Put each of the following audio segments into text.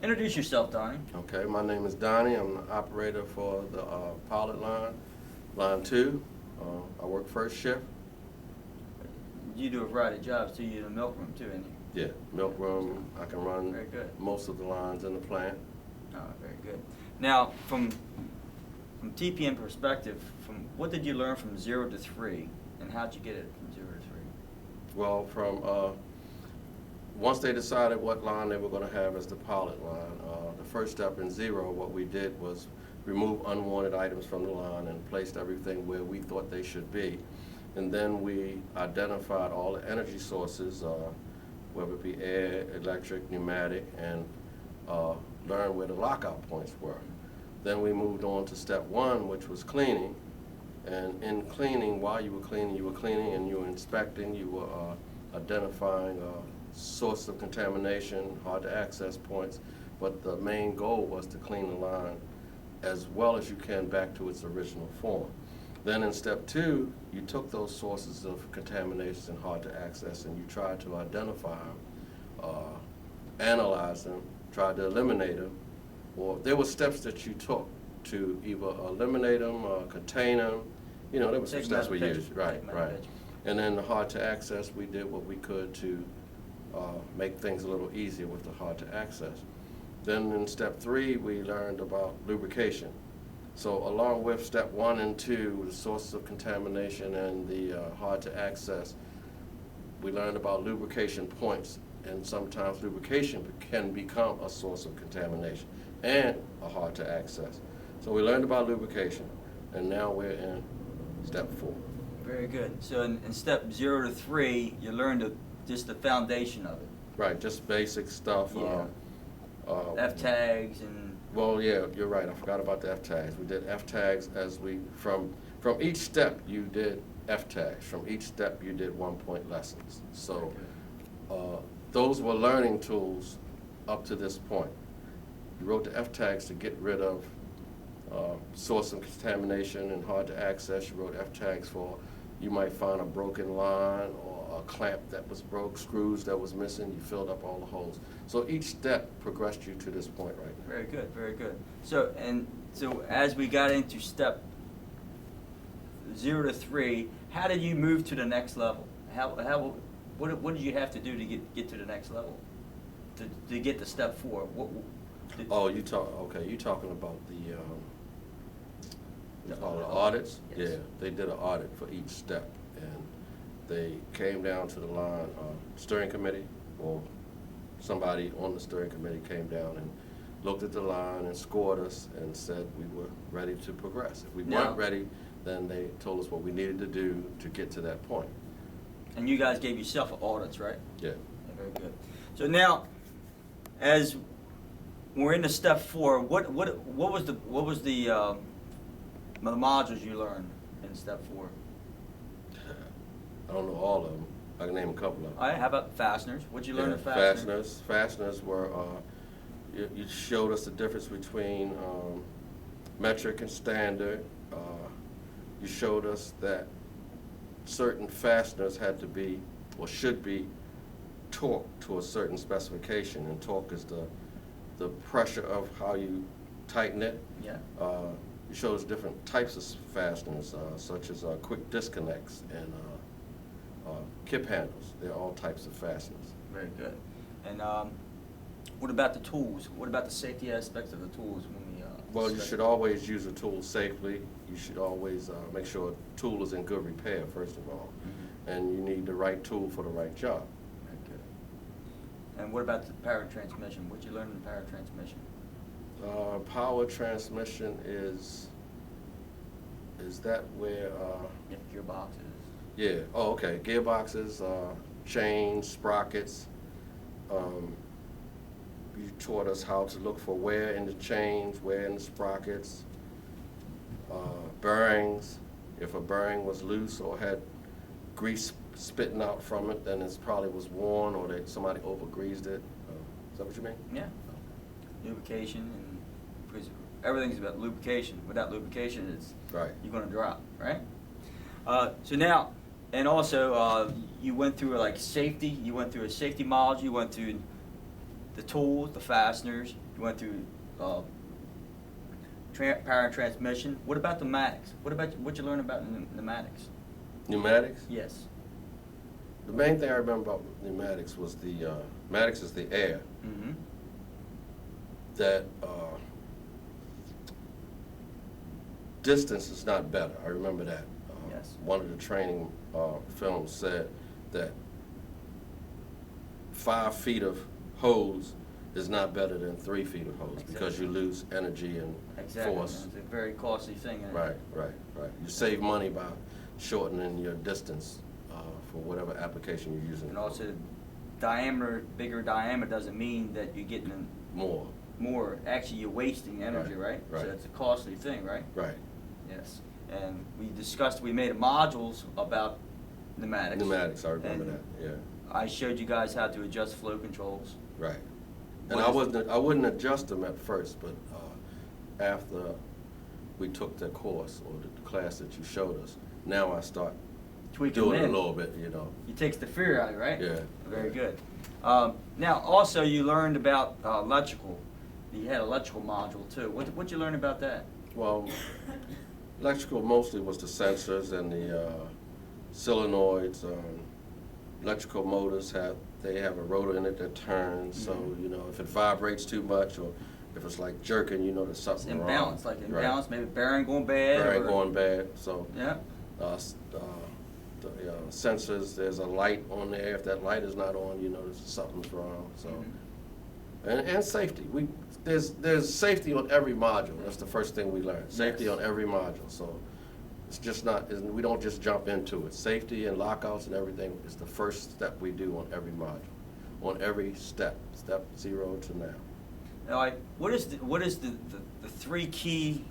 Introduce yourself, Donnie. Okay, my name is Donnie. I'm the operator for the pilot line, line 2. I work first shift. You do a variety of jobs too. You're in the milk room too, ain't you? Yeah, milk room. I can run Very good. most of the lines in the plant. Oh, very good. Now, from TPM perspective, from what did you learn from 0 to 3, and how'd you get it from 0 to 3? Well, from once they decided what line they were going to have as the pilot line, the first step in 0, what we did was remove unwanted items from the line and placed everything where we thought they should be. And then we identified all the energy sources, whether it be air, electric, pneumatic, and learned where the lockout points were. Then we moved on to step 1, which was cleaning. And in cleaning, while you were cleaning and you were inspecting, you were identifying source of contamination, hard to access points. But the main goal was to clean the line as well as you can back to its original form. Then in step 2, you took those sources of contamination and hard to access and you tried to identify them, analyze them, tried to eliminate them, or there were steps that you took to either eliminate them, contain them. You know, there were some steps we used. Right. And then the hard to access, we did what we could to make things a little easier with the hard to access. Then in step 3, we learned about lubrication. So along with step 1 and 2, the sources of contamination and the hard to access, we learned about lubrication points, and sometimes lubrication can become a source of contamination and a hard to access. So we learned about lubrication, and now we're in step 4. Very good. So in step 0 to 3, you learned just the foundation of it. Right, just basic stuff. Yeah. F tags and. Well, yeah, you're right. I forgot about the F tags. We did F tags as we from each step you did F tags. From each step you did 1-point lessons. So those were learning tools up to this point. You wrote the F tags to get rid of source of contamination and hard to access. You wrote F tags for you might find a broken line or a clamp that was broke, screws that was missing. You filled up all the holes. So each step progressed you to this point right now. Very good, very good. So as we got into step 0 to 3, how did you move to the next level? What did you have to do to get to the next level? To get to step 4? You talking about the audits? Yes. Yeah, they did an audit for each step, and they came down to the line, steering committee, or somebody on the steering committee came down and looked at the line and scored us and said we were ready to progress. If we weren't ready, then they told us what we needed to do to get to that point. And you guys gave yourself audits, right? Yeah. Very good. So now, as we're into step 4, what was the modules you learned in step 4? I don't know all of them. I can name a couple of them. All right, how about fasteners? What'd you learn in fasteners? Fasteners were, you showed us the difference between metric and standard. You showed us that certain fasteners had to be, or should be, torqued to a certain specification, and torque is the pressure of how you tighten it. Yeah. You showed us different types of fasteners, such as quick disconnects and kip handles. They're all types of fasteners. Very good. And what about the tools? What about the safety aspects of the tools when we? Well, you should always use a tool safely. You should always make sure a tool is in good repair, first of all. Mm-hmm. And you need the right tool for the right job. Very good. And what about the power transmission? What did you learn in power transmission? Power transmission is that where? Gearboxes. Yeah. Oh, okay. Gearboxes, chains, sprockets. You taught us how to look for wear in the chains, wear in the sprockets, bearings. If a bearing was loose or had grease spitting out from it, then it probably was worn or somebody over-greased it. Is that what you mean? Yeah. Lubrication, and because everything's about lubrication. Without lubrication, you're going to drop, right? So now, and also you went through like safety. You went through a safety module. You went through the tools, the fasteners. You went through power and transmission. What about the pneumatics? What you learn about pneumatics? Pneumatics? Yes. The main thing I remember about pneumatics was pneumatics is the air Mm-hmm. that distance is not better. I remember that. Yes. One of the training films said that 5 feet of hose is not better than 3 feet of hose because you lose energy and Exactly. force. It's a very costly thing. Right. You save money by shortening your distance for whatever application you're using. And also, bigger diameter doesn't mean that you're getting more. Actually, you're wasting energy, right? Right. So it's a costly thing, right? Right. Yes. And we made modules about pneumatics. Pneumatics, I remember And that. Yeah. I showed you guys how to adjust flow controls. Right. And What I wouldn't adjust them at first, but after we took the course or the class that you showed us, now I start Tweaking doing them it in. a little bit, you know. It takes the fear out, right? Yeah. Very good. Now, also, you learned about electrical. You had electrical module too. What'd you learn about that? Well, electrical mostly was the sensors and the solenoids. Electrical motors have a rotor in it that turns, so you know if it vibrates too much or if it's like jerking, you know there's It's something imbalance, wrong. like imbalance, maybe bearing going bad. Bearing or- going bad. So Yeah. the sensors, there's a light on there. If that light is not on, you know something's wrong. So and safety. There's safety on every module. That's the first thing we learned. Safety Yes. on every module. So it's just not. We don't just jump into it. Safety and lockouts and everything is the first step we do on every module, on every step 0 to now. Now, what is the 3 key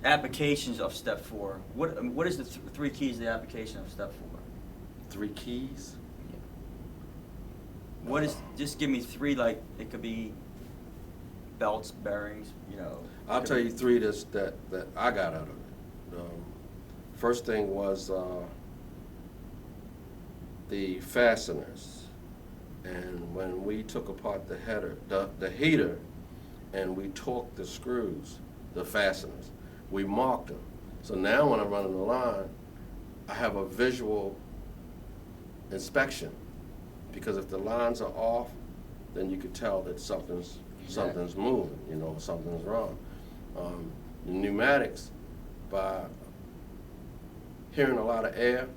applications of step 4? What is the 3 keys of the application of step 4? 3 keys. What is? Just give me 3. Like it could be belts, bearings. You know. I'll tell you 3 that I got out of it. First thing was the fasteners, and when we took apart the heater, and we torqued the screws, the fasteners, we marked them. So now when I'm running the line, I have a visual inspection, because if the lines are off, then you could tell that something's moving, you know, something's wrong. The pneumatics, by hearing a lot of air,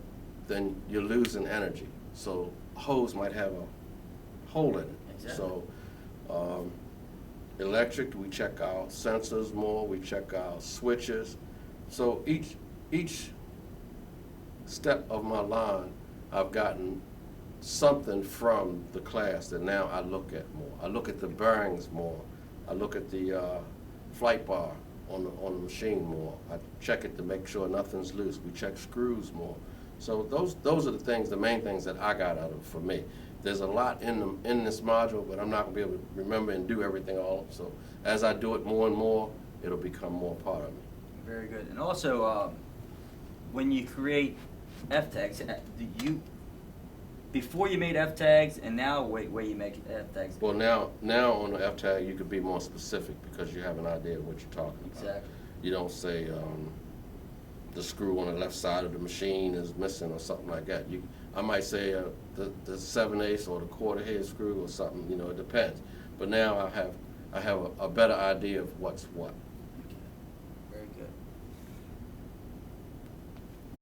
then you're losing energy. So a hose might have a hole in it. Exactly. So electric, we check our sensors more, we check our switches. So each step of my line, I've gotten something from the class that now I look at more. I look at the bearings more. I look at the flight bar on the machine more. I check it to make sure nothing's loose. We check screws more. So those are the things, the main things that I got out of it for me. There's a lot in this module, but I'm not gonna be able to remember and do everything all. So as I do it more and more, it'll become more part of me. Very good. And also, when you create F tags, before you made F tags and now where you make F tags. Well, now on the F tag, you could be more specific because you have an idea of what you're talking about. Exactly. You don't say the screw on the left side of the machine is missing or something like that. I might say the 7/8 or the 1/4 head screw or something. You know, it depends. But now I have a better idea of what's what.